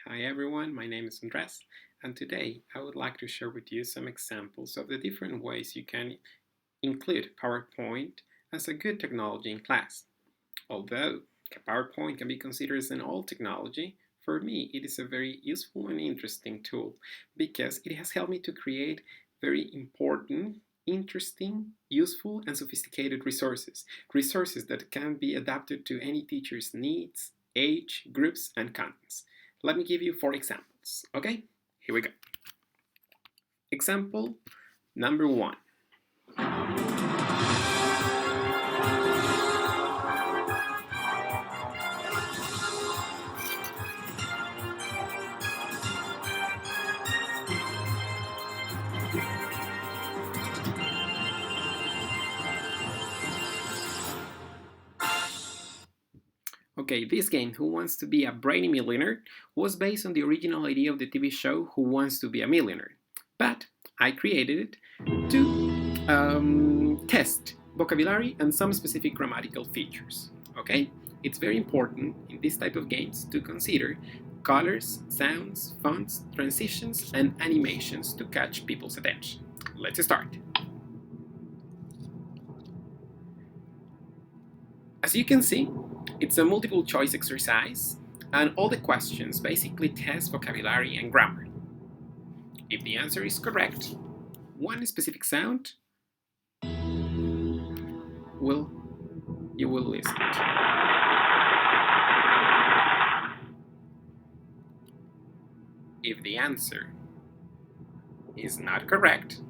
Hi everyone, my name is Andres, and today I would like to share with you some examples of the different ways you can include PowerPoint as a good technology in class. Although PowerPoint can be considered as an old technology, for me it is a very useful and interesting tool because it has helped me to create very important, interesting, useful, and sophisticated resources. Resources that can be adapted to any teacher's needs, age, groups, and contents. Let me give you 4 examples, okay? Here we go. Example number 1. Okay, this game, Who Wants to Be a Brainy Millionaire, was based on the original idea of the TV show Who Wants to Be a Millionaire. But I created it to test vocabulary and some specific grammatical features. Okay, it's very important in this type of games to consider colors, sounds, fonts, transitions, and animations to catch people's attention. Let's start. As you can see, it's a multiple choice exercise, and all the questions basically test vocabulary and grammar. If the answer is correct, one specific sound you will listen to. If the answer is not correct,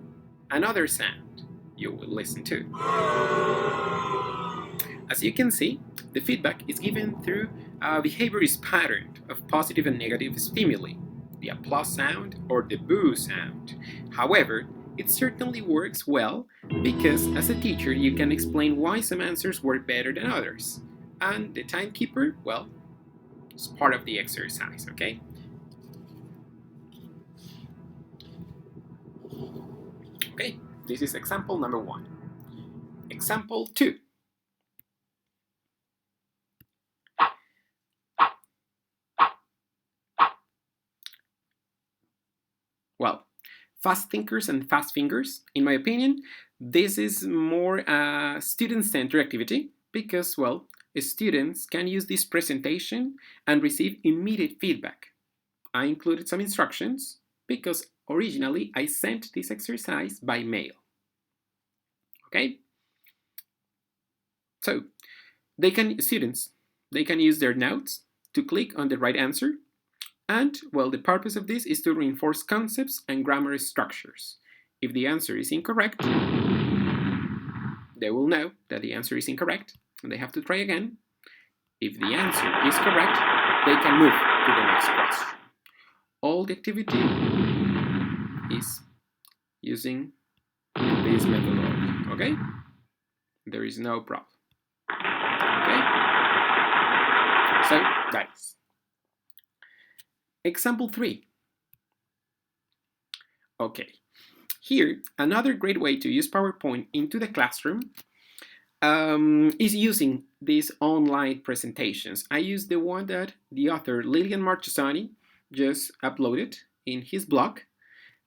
another sound you will listen to. As you can see, the feedback is given through a behaviorist pattern of positive and negative stimuli, the applause sound or the boo sound. However, it certainly works well because as a teacher you can explain why some answers work better than others. And the timekeeper, well, is part of the exercise, okay? Okay, this is example number 1. Example 2. Well, fast thinkers and fast fingers, in my opinion, this is more a student-centered activity because, well, students can use this presentation and receive immediate feedback. I included some instructions because originally I sent this exercise by mail. Okay? So, students can use their notes to click on the right answer. And, well, the purpose of this is to reinforce concepts and grammar structures. If the answer is incorrect, they will know that the answer is incorrect and they have to try again. If the answer is correct, they can move to the next question. All the activity is using this methodology, okay? There is no problem. Okay? So, guys. Example 3. Okay, here another great way to use PowerPoint into the classroom is using these online presentations. I use the one that the author Lilian Marchesani just uploaded in his blog.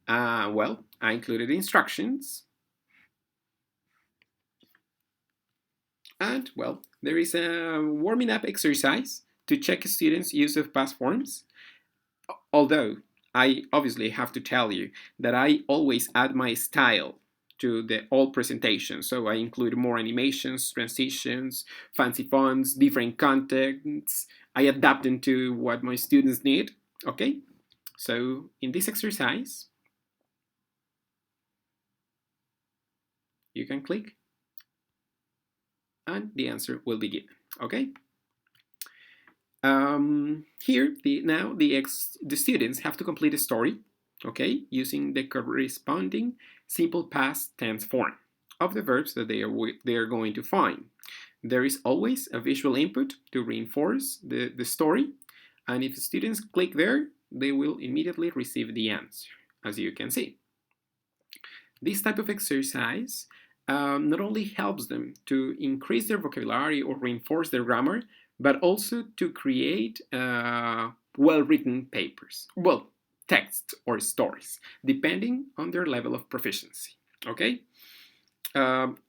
Well, I included instructions. And, well, there is a warming up exercise to check students' use of past forms. Although, I obviously have to tell you that I always add my style to the all presentation. So I include more animations, transitions, fancy fonts, different contents. I adapt them to what my students need. Okay? So in this exercise, you can click and the answer will be given. Okay? Here, the students have to complete a story, okay, using the corresponding simple past tense form of the verbs that they are going to find. There is always a visual input to reinforce the story, and if students click there, they will immediately receive the answer, as you can see. This type of exercise not only helps them to increase their vocabulary or reinforce their grammar, but also to create well-written papers, well, texts or stories, depending on their level of proficiency. Okay?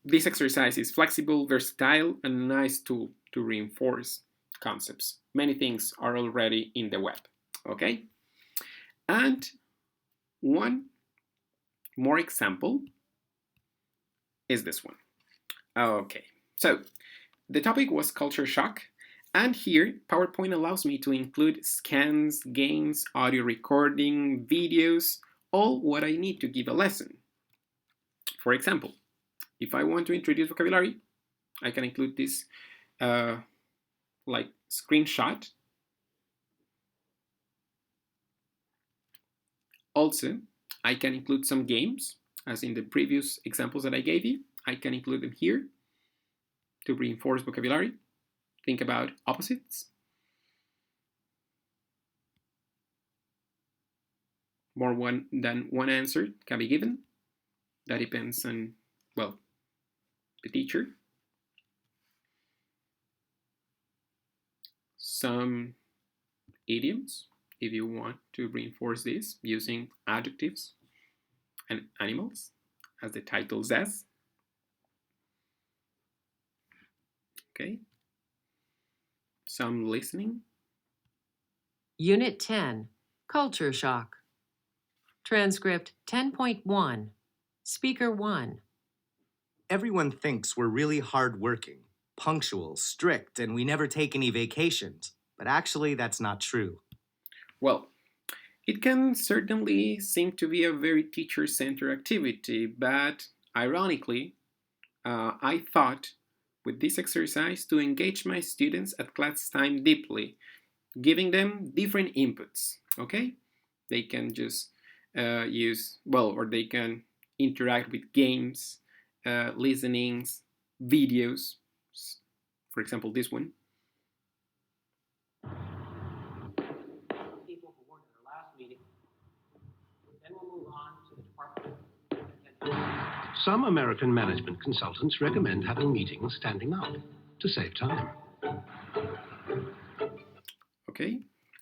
This exercise is flexible, versatile, and a nice tool to reinforce concepts. Many things are already in the web. Okay? And one more example is this one. Okay, so the topic was culture shock, and here PowerPoint allows me to include scans, games, audio recording, videos, all what I need to give a lesson. For example, if I want to introduce vocabulary, I can include this like screenshot. Also, I can include some games, as in the previous examples that I gave you. I can include them here to reinforce vocabulary. Think about opposites. More than one answer can be given. That depends on, well, the teacher. Some idioms, if you want to reinforce this using adjectives and animals, as the title says. Okay. Some listening. Unit 10, Culture Shock. Transcript 10.1, Speaker 1. Everyone thinks we're really hardworking, punctual, strict, and we never take any vacations. But actually, that's not true. Well, it can certainly seem to be a very teacher-centered activity, but ironically, I thought with this exercise to engage my students at class time deeply, giving them different inputs, okay? They can just or they can interact with games, listenings, videos, for example, this one. People who weren't in our last meeting. Then we'll move on to the department. Some American management consultants recommend having meetings standing up to save time. Okay,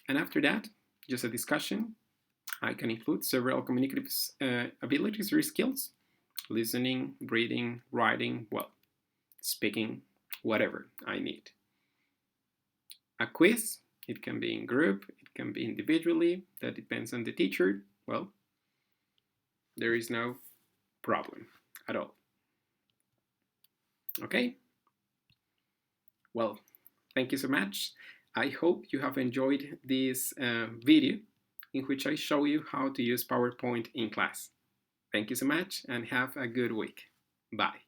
and after that, just a discussion. I can include several communicative abilities or skills: listening, reading, writing, well, speaking, whatever I need. A quiz, it can be in group, it can be individually, that depends on the teacher. Well, there is no problem at all. Okay? Well, thank you so much. I hope you have enjoyed this video in which I show you how to use PowerPoint in class. Thank you so much and have a good week. Bye.